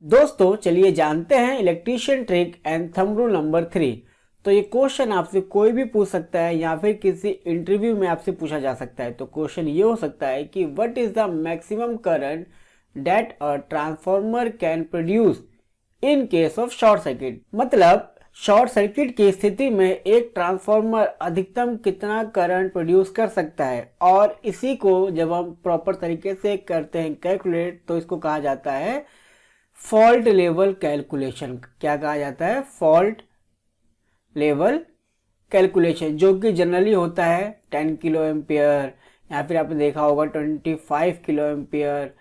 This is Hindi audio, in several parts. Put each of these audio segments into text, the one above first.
दोस्तों चलिए जानते हैं electrician trick and thumb rule number 3। तो ये क्वेश्चन आपसे कोई भी पूछ सकता है या फिर किसी इंटरव्यू में आपसे पूछा जा सकता है। तो क्वेश्चन ये हो सकता है कि what is the maximum current that a transformer can produce in case of short circuit. मतलब शॉर्ट सर्किट की स्थिति में एक ट्रांसफार्मर अधिकतम कितना करंट प्रोड्यूस कर सकता है, और इसी को जब हम प्रॉपर तरीके से करते हैं कैलकुलेट तो इसको कहा जाता है फॉल्ट लेवल कैलकुलेशन। क्या कहा जाता है? फॉल्ट लेवल कैलकुलेशन, जो कि जनरली होता है 10 किलो एम्पियर, या फिर आपने देखा होगा 25 किलो एम्पियर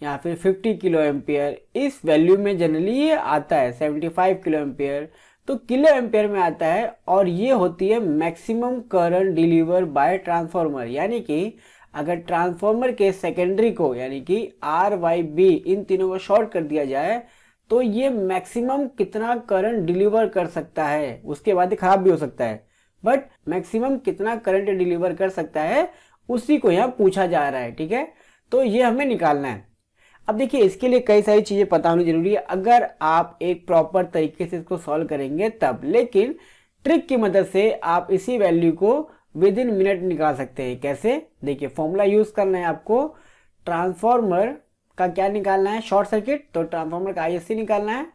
या फिर 50 किलो एम्पियर। इस वैल्यू में जनरली ये आता है 75 किलो एम्पियर, तो किलो एम्पियर में आता है। और ये होती है maximum current deliver by transformer. यानी कि अगर ट्रांसफार्मर के सेकेंडरी को यानी कि आर वाई बी इन तीनों को शॉर्ट कर दिया जाए तो ये मैक्सिमम कितना करंट डिलीवर कर सकता है। उसके बाद ही खराब भी हो सकता है, बट मैक्सिमम कितना करंट डिलीवर कर सकता है उसी को यहाँ पूछा जा रहा है। ठीक है, तो ये हमें निकालना है। अब देखिए, इसके लिए कई सारी चीजें पता होनी जरूरी है अगर आप एक प्रॉपर तरीके से इसको सॉल्व करेंगे तब। लेकिन ट्रिक की मदद से आप इसी वैल्यू को विद इन मिनट निकाल सकते हैं। कैसे? देखिए, फॉर्मूला यूज करना है आपको। ट्रांसफार्मर का क्या निकालना है? Short circuit. तो ट्रांसफार्मर का आईएससी निकालना है।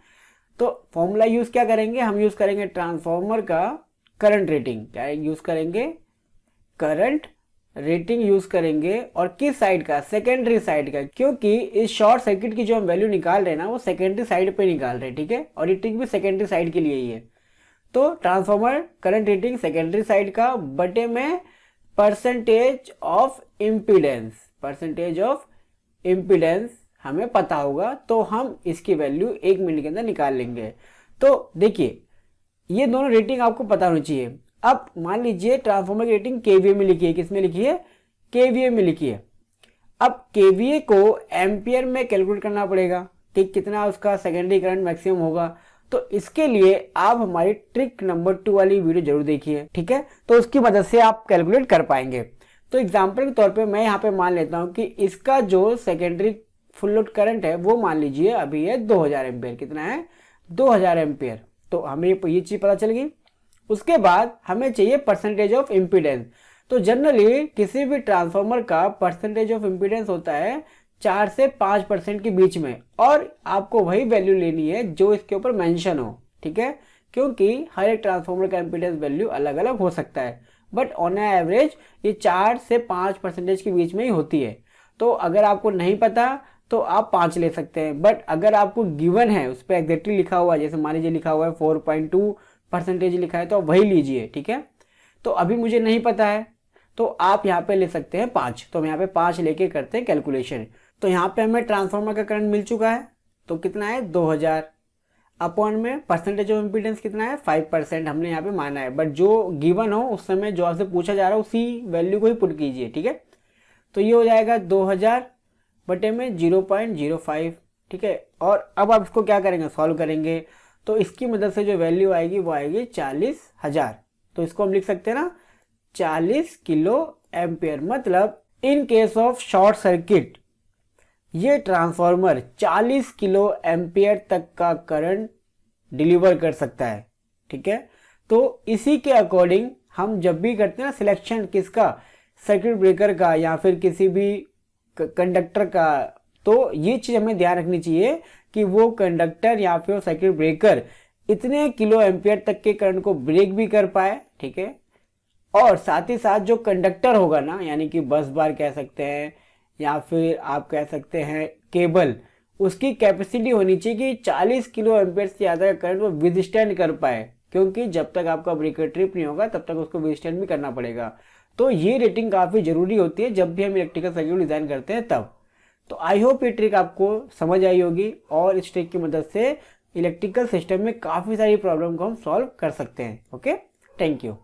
तो फॉर्मूला यूज क्या करेंगे? हम यूज करेंगे ट्रांसफार्मर का करंट रेटिंग। क्या यूज करेंगे? करंट रेटिंग यूज करेंगे। और किस साइड का? सेकेंडरी साइड का, क्योंकि इस शॉर्ट सर्किट की जो हम वैल्यू निकाल रहे हैं ना वो सेकेंडरी साइड पे निकाल रहे हैं। ठीक है, और ये ट्रिक भी सेकेंडरी साइड के लिए ही है। तो transformer current rating secondary side का बटे में percentage of impedance. Percentage of impedance हमें पता होगा तो हम इसकी वैल्यू 1 मिनट के अंदर निकाल लेंगे। तो देखिए, ये दोनों रेटिंग आपको पता होनी चाहिए। अब मान लीजिए ट्रांसफार्मर की रेटिंग केवीए में लिखी है। किसमें लिखी है? केवीए में लिखी है। अब केवीए को एम्पियर में कैलकुलेट करना पड़ेगा कि कितना उसका सेकेंडरी करंट मैक्सिमम होगा। तो इसके लिए आप हमारी ट्रिक नंबर 2 वाली वीडियो जरूर देखिए। ठीक है, तो उसकी मदद से आप कैलकुलेट कर पाएंगे। तो एग्जांपल के तौर पे मैं यहाँ पे मान लेता हूँ कि इसका जो सेकेंडरी फुल लोड करंट है वो मान लीजिए अभी है 2000 एम्पियर। कितना है? 2000 एम्पियर। तो हमें ये चीज पता चल गई। उसके बाद हमें चाहिए परसेंटेज ऑफ इम्पीडेंस। तो जनरली किसी भी ट्रांसफार्मर का परसेंटेज ऑफ इम्पीडेंस होता है 4 से 5% के बीच में, और आपको वही वैल्यू लेनी है जो इसके ऊपर मेंशन हो। ठीक है, क्योंकि हर एक ट्रांसफार्मर का इम्पीडेंस वैल्यू अलग अलग हो सकता है, बट ऑन एवरेज ये 4 से 5% के बीच में ही होती है। तो अगर आपको नहीं पता तो आप 5 ले सकते हैं, बट अगर आपको गिवन है उस पर एग्जैक्टली लिखा हुआ है, जैसे मान लीजिए लिखा हुआ है 4.2% लिखा है, तो आप वही लीजिए। ठीक है, तो अभी मुझे नहीं पता है तो आप यहाँ पे ले सकते हैं 5। तो हम यहाँ पे 5 लेके करते हैं कैलकुलेशन। तो यहाँ पे हमें ट्रांसफार्मर का करंट मिल चुका है, तो कितना है? 2000 अपॉन में परसेंटेज ऑफ इम्पीडेंस कितना है? 5% हमने यहाँ पे माना है, बट जो गिवन हो उस समय जो आपसे पूछा जा रहा है उसी वैल्यू को ही पुट कीजिए। ठीक है, तो ये हो जाएगा 2000 बटे में 0.05। ठीक है, और अब आप इसको क्या करेंगे? सॉल्व करेंगे। तो इसकी मदद से जो वैल्यू आएगी वो आएगी 40,000। तो इसको हम लिख सकते हैं ना 40 किलो एम्पियर। मतलब in case of short circuit ये ट्रांसफार्मर 40 किलो एम्पियर तक का करंट डिलीवर कर सकता है। ठीक है, तो इसी के अकॉर्डिंग हम जब भी करते हैं ना सिलेक्शन किसका? सर्किट ब्रेकर का या फिर किसी भी कंडक्टर का, तो ये चीज हमें ध्यान रखनी चाहिए कि वो कंडक्टर या फिर सर्किट ब्रेकर इतने किलो एम्पियर तक के करंट को ब्रेक भी कर पाए। ठीक है, और साथ ही साथ जो कंडक्टर होगा ना, यानी कि बस बार कह सकते हैं या फिर आप कह सकते हैं केबल, उसकी कैपेसिटी होनी चाहिए कि 40 किलो एम्पियर से ज़्यादा का करंट वो विदस्टैंड कर पाए, क्योंकि जब तक आपका ब्रेकर ट्रिप नहीं होगा तब तक उसको विदस्टैंड भी करना पड़ेगा। तो ये रेटिंग काफ़ी ज़रूरी होती है जब भी हम इलेक्ट्रिकल सर्किट डिज़ाइन करते हैं तब। तो आई होप ये ट्रिक आपको समझ आई होगी, और इस ट्रिक की मदद से इलेक्ट्रिकल सिस्टम में काफ़ी सारी प्रॉब्लम को हम सॉल्व कर सकते हैं। Okay, thank you.